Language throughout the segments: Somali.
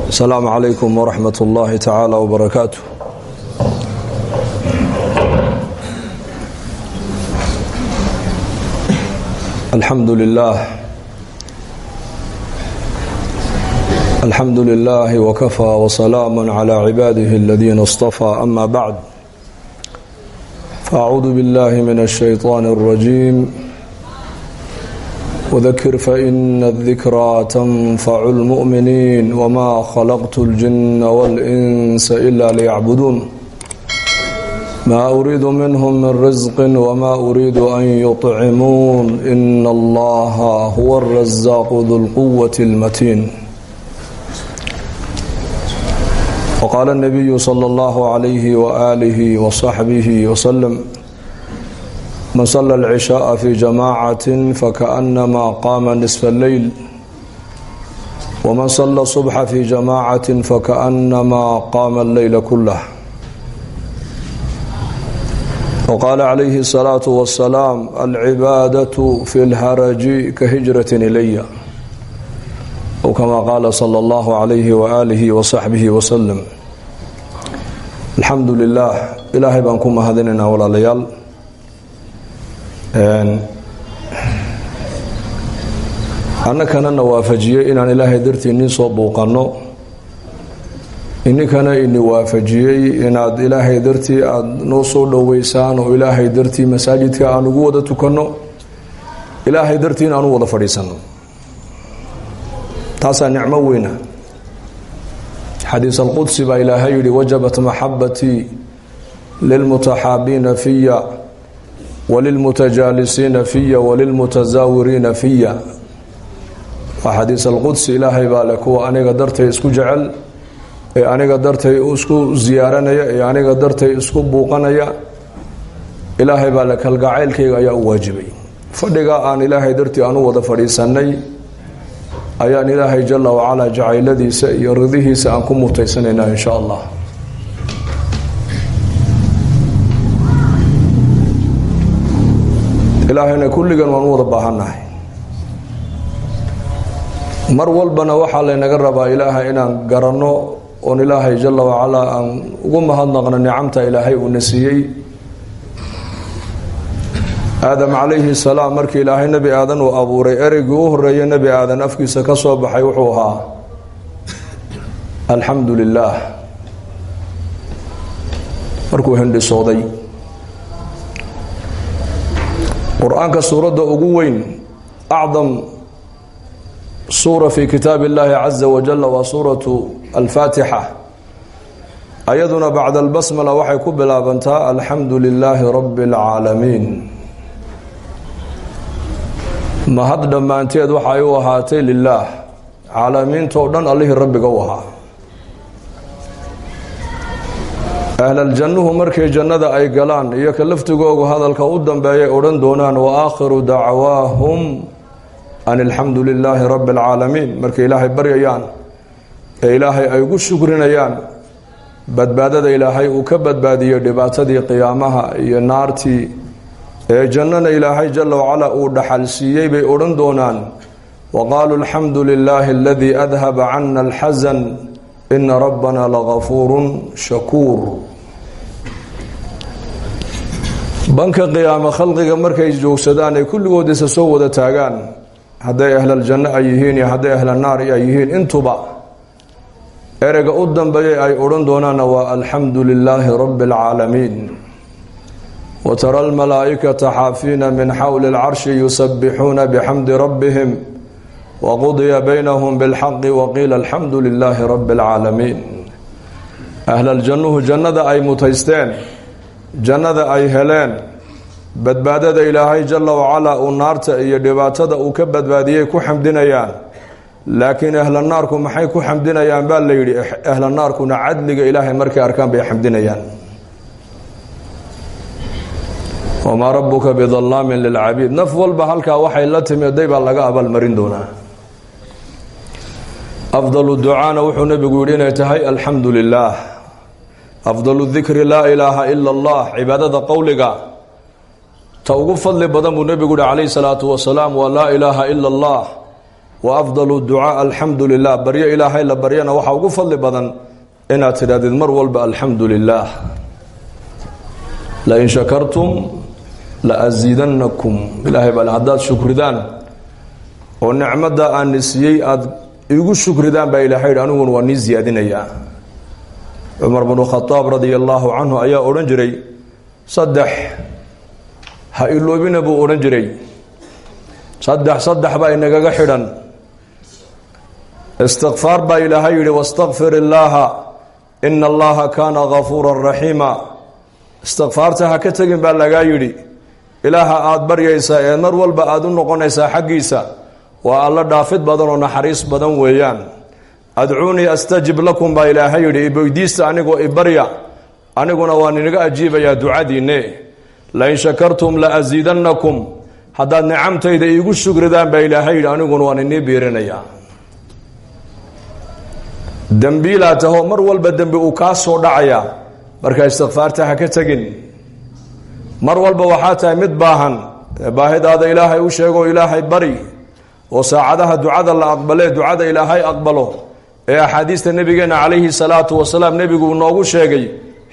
السلام عليكم ورحمة الله تعالى وبركاته. الحمد لله وكفى وسلام على عباده الذين اصطفى. أما بعد، فأعوذ بالله من الشيطان الرجيم. وذكر فإن الذكرى تنفع المؤمنين وما خلقت الجن والإنس إلا ليعبدون ما أريد منهم من رزق وما أريد أن يطعمون إن الله هو الرزاق ذو القوة المتين. وقال النبي صلى الله عليه وآله وصحبه وسلم: من صلى العشاء في جماعة فكأنما قام نصف الليل، ومن صلى الصبح في جماعة فكأنما قام الليل كله. وقال عليه الصلاة والسلام: العبادة في الهرج كهجرة إلي، وكما قال صلى الله عليه وآله وصحبه وسلم. الحمد لله، إلهي بانكم مهدننا ولا ليال. annakana na waafajiyey inaan ilaahay dartii nin soo buuqanno, ininkana ini waafajiyey inaad ilaahay dartii aada noo soo dhoweysaan oo ilaahay dartii masaajidka aan ugu wada tukanno, ilaahay dartii aan u wada fadhiisanno. taasaa nicmo weyna. xadiis alqudsi baa ilaahay yidhi: wajabat maxabatii lilmutaxaabiina fiya walilmutajaalisiina fiya walilmutazaawiriina fiya. waa xadiis alqudsi. ilaahay baa le kuwa aniga dartay isku jecel, ee aniga dartay isku ziyaaranaya, ee aniga dartay isku buuqanaya. ilaahay baa le kalgacaylkayga ayaa u waajibay. fadhiga aan ilaahay dartii aan u wada fadhiisanay ayaan ilaahay jalla wacalaa jacayladiisa iyo ridihiisa aan ku mutaysanaynaa insha allah. ilaahayna kulligan waan u wada baahannahay. mar walbana waxaa laynaga rabaa ilaaha inaan garanno oon ilaahay jalla wacalaa aan ugu mahadnaqno nicamta ilaahay uuna siiyey. aadam calayhi salaam markii ilaahay nebi aadan uu abuuray, ereygii u horeeyay nebi aadan afkiisa ka soo baxay wuxuu ahaa alxamdu lilaah. markuu hindhisooday, qur-aanka suuradda ugu weyn, acdam suura fi kitaab illaahi caza wajalla waa suuratu alfaatixa. ayaduna bacda albasmala waxay ku bilaabantaa alxamdu lilaahi rabbi alcaalamiin. mahad dhammaanteed waxay u ahaatay lilaah, caalamiintoo dhan allihii rabbiga u ahaa. ahlaljannuhu markay jannada ay galaan, iyo ka laftigoogu hadalka u dambeeyay odhan doonaan: wa aakhiru dacwaahum an alxamdu lilaahi rabbi alcaalamiin. markay ilaahay baryayaan ee ilaahay ay ugu shukrinayaan badbaadada ilaahay uu ka badbaadiyey dhibaatadii qiyaamaha iyo naartii, ee jannana ilaahay jalla wacalaa uu dhaxal siiyey, bay odhan doonaan: waqaaluu alxamdu lilaahi aladii adhaba cana alxasan ina rabbana lagafuurun shakuur. banka qiyaamo khalqiga markay joogsadaan ay kulligood isa soo wada taagaan, hadday ahlaljanno ay yihiin iyo hadday ahlalnaar ay yihiin, intuba ereyga u dambeeyay ay odhan doonaanna waa alxamdu lilaahi rabbi alcaalamiin. watara almalaa'ikata xaafiina min xawli alcarshi yusabbixuuna bixamdi rabbihim waqudiya baynahum bilxaqi waqiila alxamdu lilaahi rabbi alcaalamiin. ahlaljannuhu jannada ay mutaysteen, jannada ay heleen, badbaadada ilaahay jalla wacalaa uu naarta iyo dhibaatada uu ka badbaadiyey ku xamdinayaan. laakiin ahlanaarku maxay ku xamdinayaan baa la yidhi? ahlanaarkuna cadliga ilaahay markay arkaan bay xamdinayaan. wamaa rabbuka bidallaamin lilcabiid. naf walba halkaa waxay la timiday baa laga abaalmarin doonaa. afdalu ducaana wuxuu nebigu yidhi inay tahay alxamdu lilaah. afdalu dikri laa ilaaha ila allah. cibaadada qowliga ta ugu fadli badan buu nebigu yihi calayhi salaatu wasalaam waa laa ilaaha ila allah. وأفضل الدعاء الحمد لله بريا إلهي لبريانا وحاوق فضل بدن إنا تراد المر والب الحمد لله لئن شكرتم لأزيدنكم إلهي بالعداد شكر دان ونعمة دا أن نسيي يقول شكر دان بإلهي أنه ونزي أدنيا عمر بن الخطاب رضي الله عنه أيا أورنجري صدح هايلو بن أبو أورنجري صدح با إنك حدا استغفار با إلهي واستغفر الله إن الله كان غفورا رحيما استغفارتها كتجن با لغا يري إلها آد بريسا نر والبا آد نقونيسا حقيسا والله دافد بدن ونحريس بدن ويان أدعوني أستجب لكم با إلهي يري إبويديست أنيقو إبريا أنيقو نواني نغا أجيب يا دعادي ني لئن شكرتم لأزيدنكم هذا نعمتي إذا يقول شكر دان با إلهي يري أنيقو نواني بيرنيا dambiilaataho mar walba dambi uu kaa soo dhacaya marka istighfaarta ha ka tagin mar walba waxaa tahay mid baahan baahidaada ilaahay u sheego ilaahay bari oo saacadaha ducada la aqbalay ducada ilaahay aqbalo ee axaadiista nabigeena calayhi salaatu wasalaam nabigu noogu sheegay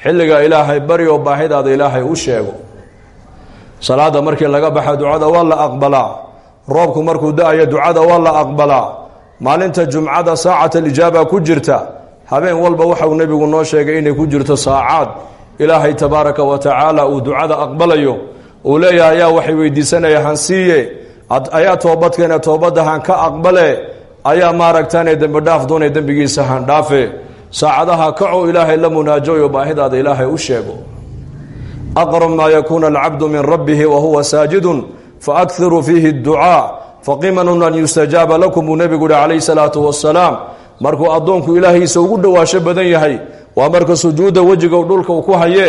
xilliga ilaahay bari oo baahidaada ilaahay u sheego salaada markii laga baxo ducada waa la aqbalaa roobku markuu da'ayo ducada waa la aqbalaa maalinta jumcada saacata ijaaba ku jirta habeen walba waxa uu nabigu noo sheegay inay ku jirto saacad ilaahay tabaaraka wa tacaala uu ducada aqbalayo uu leeyahay ayaa waxay weydiisanaya hansiiye ayaa toobadkeena toobadahan ka aqbale ayaa maaragtaan dambi dhaaf doonay dambigiisa han dhaafe saacadaha kaco ilaahay la munaajayo baahidaada ilaahay u sheego aqrab ma yakuna al'abdu min rabbih wa huwa sajidun fa akthiru fihi ad-du'a فقيمن أن يستجاب لكم النبي عليه الصلاة والسلام markuu adoonku ilaahiisa ugu dhawaasho badan yahay waa marka sujuuda wajiga dhulka uu ku haye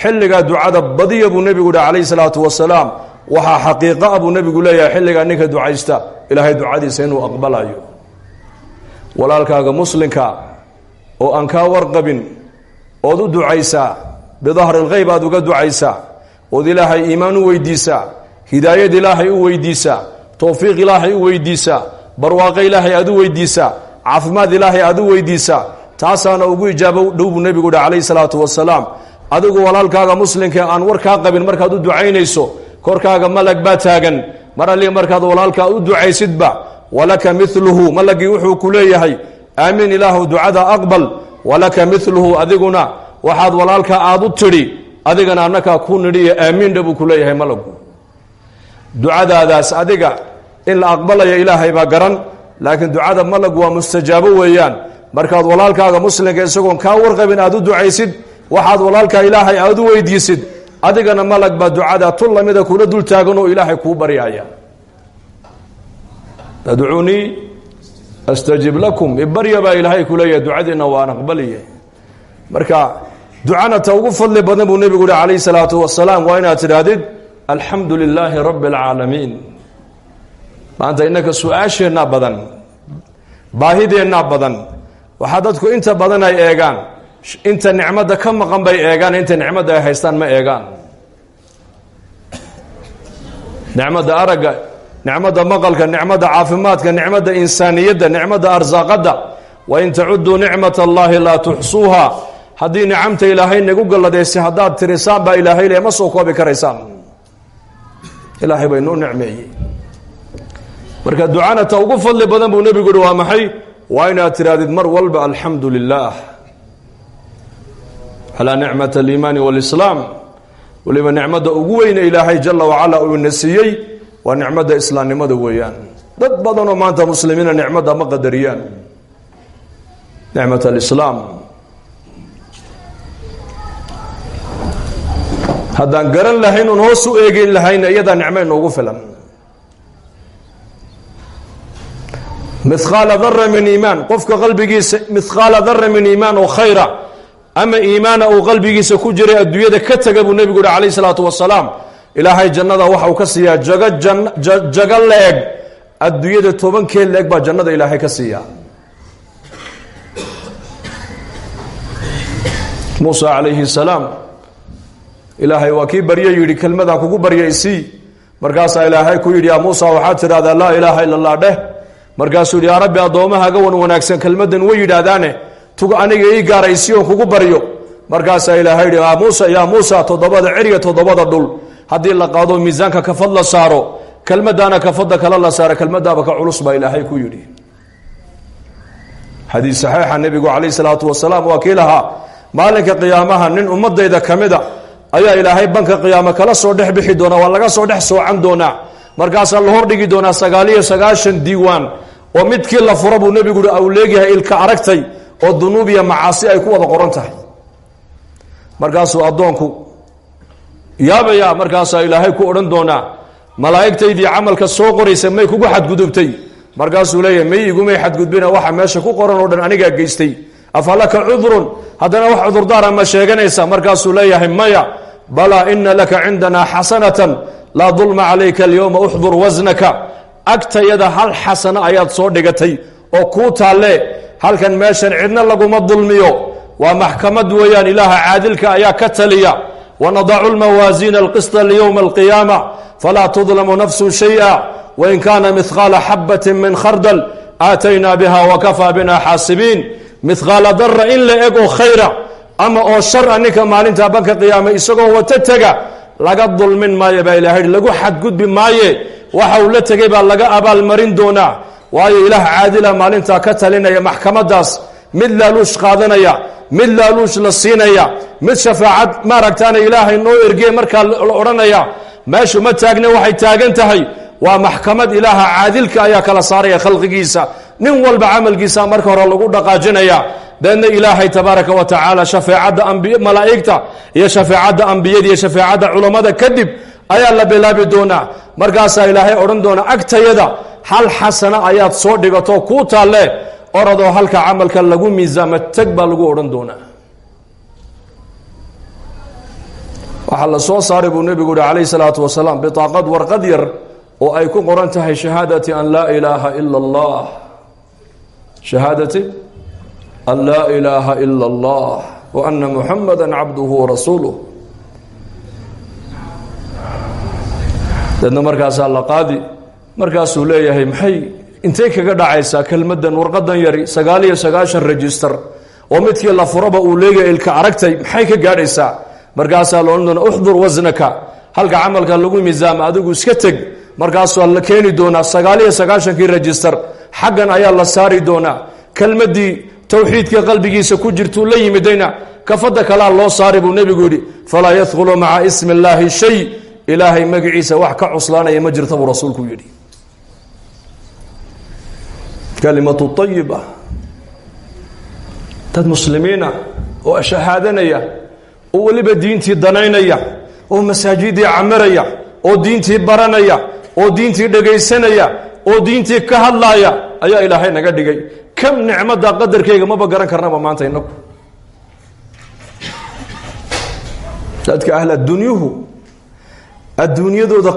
xilliga ducada badiya buu nabigu عليه الصلاة والسلام waxa xaqiiqo abu nabigu leeyahay xilliga ninka ducaysta ilaahay ducadiisa inuu aqbalayo walaalkaaga muslimka oo aan ka warqabin oo u ducaysa bidahar الغيب aad uga ducaysa oo ilaahay iimaan u weydiisa hidaayad ilaahay u weydiisa توفيق إلهي ويديسا برواق إلهي أدو ويديسا عافماد إلهي أدو ويديسا تاسانا أقو إجابة دوب النبي عليه الصلاة والسلام أدو والالكاغا مسلم كأن وركاغا بن مركا دو دعينيسو كوركاغا ملك باتاغن مرا لي مركا دو والالكا دعي سدبا ولك مثله ملك يوحو كليهي آمين إله دعادا أقبل ولك مثله أدقنا وحاد والالكا آدو تري أدقنا أنك كون لي آمين دبو كليهي ملك ducadaadaas adiga in la aqbalayo ilaahay baa garan laakiin ducada malag waa mustajaabo weeyaan markaad walaalkaaga muslimka isagoon ka warqabin aad u ducaysid waxaad walaalka ilaahay aad u weydiisid adigana malag baa ducada tullamida kula dul taagan oo ilaahay kuu baryaya tad'uuni astajib lakum ibarya baa ilaahay kuleeyahay ducadina waan aqbaliye marka ducana ta ugu fadli badan buu nabigu عليه الصلاة والسلام waa inaad tiraadid الحمد لله رب العالمين ما أنت إنك سؤاشنا بدن باهدنا بدن وحدثك أنت بدن أي إيجان أنت نعمة كم مقام بي إيجان أنت نعمة هيستان ما إيجان نعمة أرجع نعمة مقلك نعمة عافماتك نعمة إنسانية نعمة أرزاقك وإن تعدوا نعمة الله لا تحصوها هذه نعمة إلهي نقول الله ده سهدات ترسام بإلهي لما سوكوا بكريسان ilaahay bay noo nicmeeyay marka ducana ta ugu fadli badan buu nabigu waa maxay waa inaad tiraadid mar walba alxamdulillaah ala ni'mat al-iimaan wal-islaam waliba nicmada ugu weyn ilaahay jalla wa ala uu nasiyay waa nicmada islaamnimada weeyaan dad badan oo maanta muslimiina nicmada ma qadariyaan nicmat al-islaam haddaan garan lahayn oon hoos u eegin lahayn iyadaa nicmo inoogu filan mithqaala dara min iimaan qofka qalbigiisa mithqaala dara min iimaan oo khayra ama iimaana uu qalbigiisa ku jiray adduunyada ka taga buu nabigu عليه الصلاة والسلام ilaahay jannada waxa uu ka siiyaa jaga leeg adduunyada 10 kee leeg baa jannada ilaahay ka siiyaa Musa عليه السلام ilaahay waa kii baryo yiri kelmada kugu baryaysi markaas ilaahay ku yiri ya Musa waxa tiraahdaa la ilaaha illa Allah dheh markaasuu yaa rabbi addoommahaaga wan wanaagsan kelmaddan way yidhaahdaane tuga aniga ii gaaraysiyoon kugu baryo markaasaa ilaahay yidhi yaa muusa toddobada ceriya toddobada dhul haddii la qaado miisaanka kafad la saaro kelmaddaana kafadda kale la saaro kelmaddaaba ka culus baa ilaahay ku yidhi xadiis saxiixa nebigu calayhi salaatu wasalaam waa kii lahaa maalinka qiyaamaha nin ummadayda ka mida ayaa ilaahay banka qiyaamo kala soo dhex bixi doonaa waa laga soo dhex soocan doonaa markaasaa la hordhigi doonaa 99 diiwaan oo midkii la fura buu nebigu uu leeyahay ilka aragtay oo dunuub iyo macaasi ay ku wada qoran tahay markaasuu addoonku yaabaya markaasaa ilaahay ku odhan doonaa malaa'igtaydii camalka soo qoraysa may kugu xadgudubtay markaasuu leeyahay may igumay xadgudbina waxa meesha ku qoran oo dhan anigaa geystay afalaka cudrun haddana wax cudurdaara ma sheeganaysa markaasuu leeyahay maya balaa ina laka cindanaa xasanatan laa dulma calayka alyowma uxdur wasnaka agtayada hal xasano ayaad soo dhigatay oo kuu taalle halkan meeshan cidna laguma dulmiyo waa maxkamad weeyaan ilaaha caadilka ayaa ka taliya wanadacu lmawaasiina alqisطa liyowma alqiyaama falaa tudlamu nafsu shayئa wain kaana mihqaala xabatin min khardal aataynaa biha wakafaa bina xaasibiin mihqaala dara in la eg oo khayra ama oo shara ninka maalinta banka qiyaama isagoo wata tega laga dulmin maayo baa ilahay lagu xadgudbi maaye waxa uu la tegay baa laga abaalmarin doonaa waayo ilaah caadila maalintaa ka talinaya maxkamadaas mid laaluush qaadanaya mid laaluush la siinaya mid shafaacad maaragtaana ilaahay noo ergey markaa la odhanaya meeshu ma taagna waxay taagan tahay waa maxkamad ilaaha caadilka ayaa kala saaraya khalqigiisa nin walba camalkiisa marka hore lagu dhaqaajinaya deedna ilaahay tabaaraka wa tacaala shafeecadda malaa'igta iyo shafeecadda ambiyada iyo shafeecadda culammada kadib ayaa la bilaabi doonaa markaasaa ilaahay odhan doona agtayada hal xasano ayaad soo dhigato kuu taalle oradoo halka camalka lagu miisaamo teg baa lagu odhan doonaa waxaa la soo saaray buu nebigu uhi calayhi salaatu wasalaam bitaaqad warqad yar oo ay ku qoran tahay shahaadati an laa ilaaha ila allah shahaadati an laa ilaaha ila allah wa ana muxamada cabduhu warasuuluh deedna markaasaa la qaadi markaasuu leeyahay maxay intay kaga dhacaysaa kelmaddan warqadan yari 99 register oo midkii la furaba uu leeyahay ilka aragtay maxay ka gaadhaysaa markaasaa la odhan doona uxdur wasnaka halka camalka lagu miisaama adigu iska teg markaasuu la keeni doonaa 99kii register xaggan ayaa la saari doonaa kelmaddii towxiidka qalbigiisa ku jirtuu la yimidayna kafadda kalaa loo saari buu nebigu yidhi falaa yadkhulu maca ismi illaahi shay ilaahay magaciisa wax ka cuslaanaya ma jirta buu rasuulku yidhi kalimatu tayiba dad muslimiina oo shahaadanaya oo weliba diintii danaynaya oo masaajidii camiraya oo diintii baranaya oo diintii dhegaysanaya oo diintii ka hadlaaya ayaa ilaahay naga dhigay kam nicmada qadarkeyga maba garan karnaba maanta inagu dadka ahla dunyuhu adduunyadooda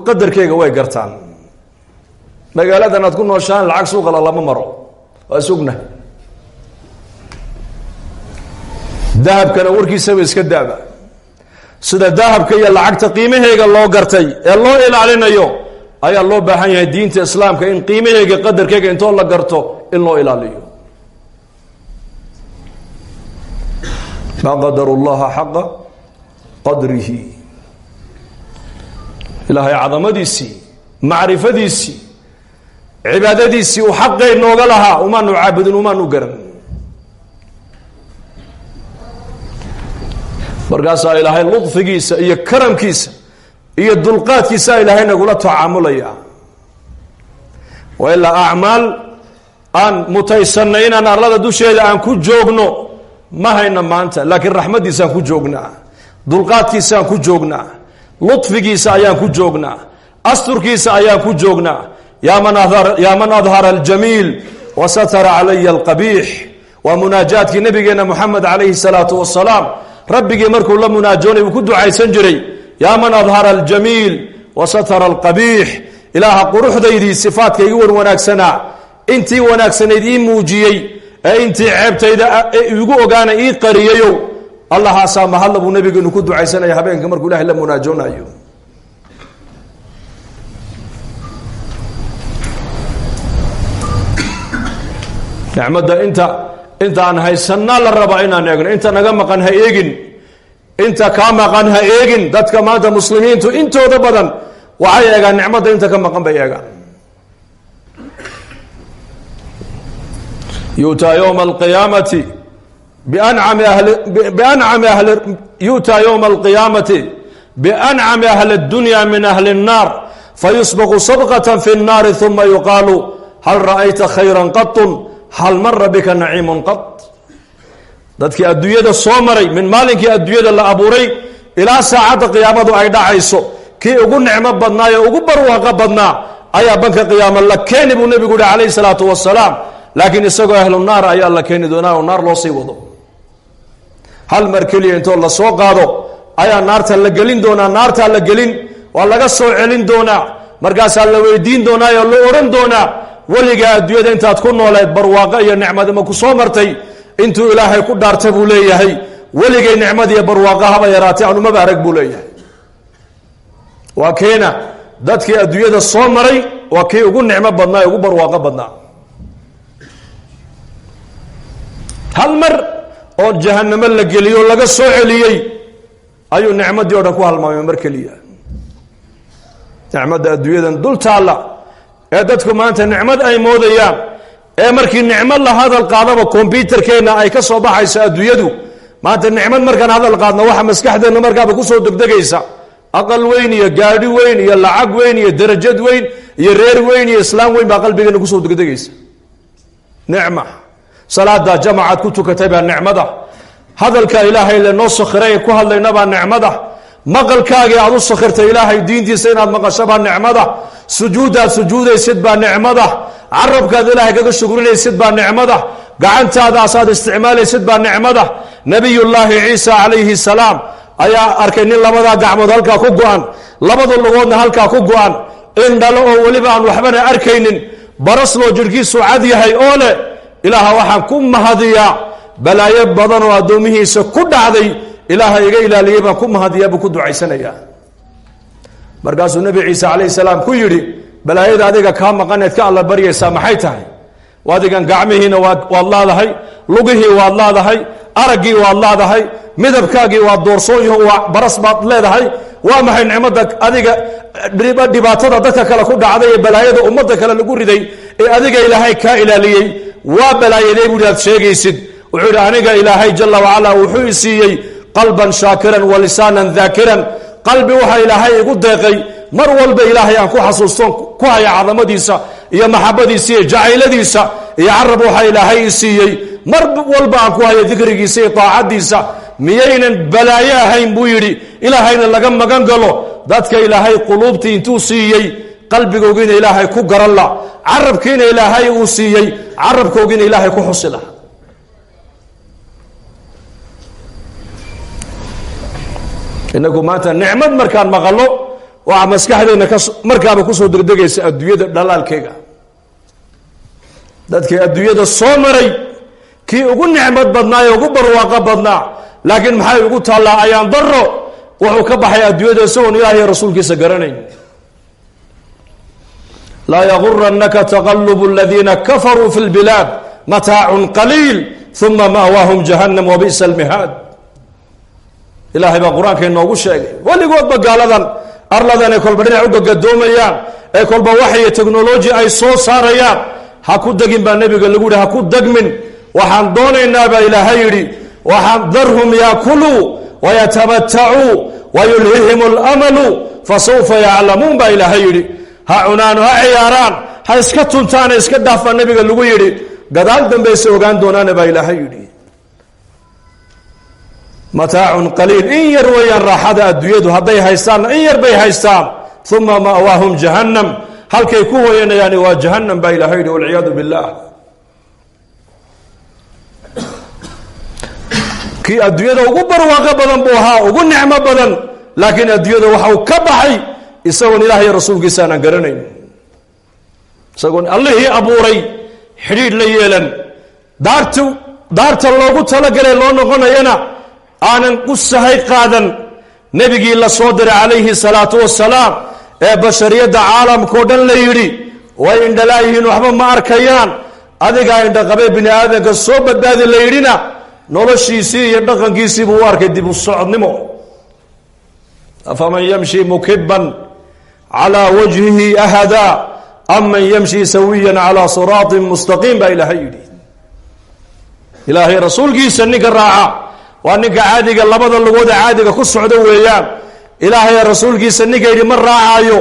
qadarkeyga way gartaan magaaladan aad ku nooshaan lacag suuqala lama maro waa sugna dahabkana warkiisaba iska daaba sida dahabka iyo lacagta qiimaheega loo gartay ee loo ilaalinayo ayaa loo baahan yahay diinta islaamka in qiimaheega qadarkeega intoo la garto in loo ilaaliyo ma qadaru llaha xaqa qadrihi ilaahay cadamadiisii macrifadiisii cibaadadiisii uu xaqay nooga lahaa umaanu caabudin umaanu garan markaasaa ilaahay ludfigiisa iyo karamkiisa iyo dulqaadkiisa ilaahay nagula tacaamulaya waa ilaa acmaal aan mutaysanay inaan arlada dusheeda aan ku joogno ma hayna maanta laakiin raxmaddiisaan ku joognaa dulqaadkiisaan ku joognaa ludfigiisa ayaan ku joognaa asturkiisa ayaan ku joognaa yaa man adhara aljamiil wasatara calaya alqabiix waa munaajaadkii nabigeena moxamed calayhi salaatu wasalaam rabbigii markuu la munaajoonay uu ku ducaysan jiray yaa man adhara aljamiil wasatara alqabiix ilaaha quruxdaydii sifaadka igu wan wanaagsanaa intii wanaagsanayd ii muujiyey ee intii ceebtayda igu ogaana ii qariyayow allahaasaa mahadla buu nabigeenu ku ducaysanaya habeenka markuu ilahay la munaajoonayo نعمة انت عن هاي السنة للربعين عن ايقن انت نقمق عنها ايقن انت كامق عنها ايقن داتك ما انت مسلمين انتو دبدا وعي ايقن نعمة انت كامق عنها ايقن يؤتى يوم القيامة يؤتى يوم القيامة بأنعم أهل الدنيا من أهل النار فيسبق صبغة في النار ثم يقال هل رأيت خيرا قط هل مر بك نعيم قط dadkii adduunyada soo maray min maalinkii adduunyada la abuuray ilaa saacada qiyaamadu ay dhacayso kii ugu nicmo badnaa ee ugu barwaaqo badnaa ayaa banka qiyaamo la keeni buu nabigu yiri calayhi salaatu wasalaam laakiin isagoo ahlu naar ayaa la keeni doonaa oo naar loo sii wado hal mar kaliya intoo la soo qaado ayaa naarta la gelin doonaa naarta la gelin waa laga soo celin doonaa markaas la weydiin doonaa oo la oran doonaa waliga adduunyada intaad ku nooleed barwaaqo iyo nicmad ma ku soo martay intuu ilaahay ku dhaartay buu leeyahay waligay nicmad iyo barwaaqo haba yaraatay aanu ma arag buu leeyahay waa keena dadkii adduunyada soo maray waa kii ugu nicmo badnaa ugu barwaaqo badnaa hal mar oo jahannamo la geliyo laga soo celiyay ayuu nicmadii oo dhan ku halmaamay mar kaliya nicmada adduunyadan dul taala ee dadku maanta nicmad ay moodayaan ee markii nicmad la hadal qaadaba computerkeena ay ka soo baxayso adduunyadu maanta nicmad markaan hadal qaadno waxa maskaxdeena markaaba ku soo degdegaysa aqal weyn iyo gaadhi weyn iyo lacag weyn iyo darajad weyn iyo reer weyn iyo islaam weyn baa qalbigeena ku soo degdegaysa nicma salaada jamaacad ku tukatay baa nicmada hadalka ilaahay la noo sakhiray ku hadlayna baa nicmada maqalkaaga aad u sakhirtay ilaahay diintiisa inaad maqasho baa nicmada sujuudaad sujuudaysid baa nicmada carabkaad ilaahay kaga shukrinaysid baa nicmada gacantaada asaad isticmaalaysid baa nicmada nabiyullaahi ciisa calayhi salaam ayaa arkay nin labada gacmood halkaa ku go'an labada lugoodna halkaa ku go'an in dhalo oo weliba aan waxbana arkaynin baras loo jirhkiisu cad yahay oo leh ilaaha waxaan ku mahadiyaa balaayo badan oo addoomihiisa ku dhacday ilaaha iga ilaaliyey baan ku mahadiyaa buu ku ducaysanayaa markaasuu nebi ciise calayhi salaam ku yidhi balaayada adiga kaa maqaneed ka alla baryaysaa maxay tahay adigan gacmihiina waad laadahay lugihii waad laadahay araggii waad laadahay midabkaagii waa doorsoon yaho waa baras baad leedahay waa maxay nicmada adiga dhibaatada dadka kale ku dhacday ee balaayada ummadda kale lagu riday ee adiga ilaahay kaa ilaaliyey waa balaayaday buu aad sheegaysid wuxuu yidhi aniga ilaahay jalla wacala wuxuu i siiyey qalban shaakiran wa lisaanan daakiran qalbi waxa ilaahay igu deeqay mar walba ilaahay aan ku xasuusto ku haya cadamadiisa iyo maxabadiisa iyo jacayladiisa iyo carab waxa ilaahay i siiyey mar walba aan ku hayo dikrigiisa iyo taacadiisa miyaynan balaayo ahayn buu yidhi ilaahayna laga magan galo dadka ilaahay quluubtii intuu siiyey qalbigoogiina ilaahay ku garan la carabkiina ilaahay uu siiyey carabkoogiina ilaahay ku xusi la inagu maanta nicmad markaan maqalo waxa maskaxdeena markaaba ku soo degdegaysa adduunyada dhalaalkeega dadkii adduunyada soo maray kii ugu nicmad badnaa ee ugu barwaaqo badnaa laakiin maxay ugu taallaa ayaan daro wuxuu ka baxay adduunyada isagoon ilaahay iyo rasuulkiisa garanayn laa yagurannaka taqallubu aladiina kafaruu fi lbilaad mataacun qaliil uma ma'waahum jahannam wa bi'sa almihaad ilaahay baa qur-aanka inoogu sheegay weligoodba gaaladan arladan ay kolba dhinac u gagadoomayaan ee kolba wax iyo technology ay soo saarayaan ha ku degin baa nebiga lagu yidhi ha ku degmin waxaan doonaynaa baa ilaahay yidhi waxaan darhum yaakuluu wayatamatacuu wayulhihim alamalu fasawfa yaclamuun baa ilaahay yidhi ha cunaano ha ciyaaraan ha iska tuntaana iska dhaaf baa nebiga lagu yidhi gadaal dambayse ogaan doonaana baa ilaahay yidhi mataacun qaliil in yar weeyaan raaxada adduunyadu hadday haystaanna in yar bay haystaan uma ma'waahum jahannam halkay ku hooyanayaani waa jahannam baa ilahay yidhi walciyaadu billaah kii adduunyada ugu barwaaqo badan buu ahaa ugu nicmo badan laakiin adduunyada waxa uu ka baxay isagoon ilaah iyo rasuulkiisa aanan garanayn isagoon allihii abuuray xidhiidh la yeelan daarta loogu talagalay loo noqonayana aanan u sahay qaadan nebigii la soo diray calayhi salaatu wasalaam ee bashariyadda caalamkao dhan la yidhi way indhalaayihiin waxba ma arkayaan adigaa indhaqabe bini aadanka soo badbaadi la yidhina noloshiisii iyo dhaqankiisii buu u arkay dib u socodnimo. afaman yamshi mukiban calaa wajhihi ahada aman yamshi sawiyan calaa siraatin mustaqiim baa ilaahay yidhi. ilaahay rasuulkiisa ninka raaca waa ninka caadiga labada lugood caadiga ku socda weeyaan. ilaahay rasuulkiisa ninka yidhi ma raacaayo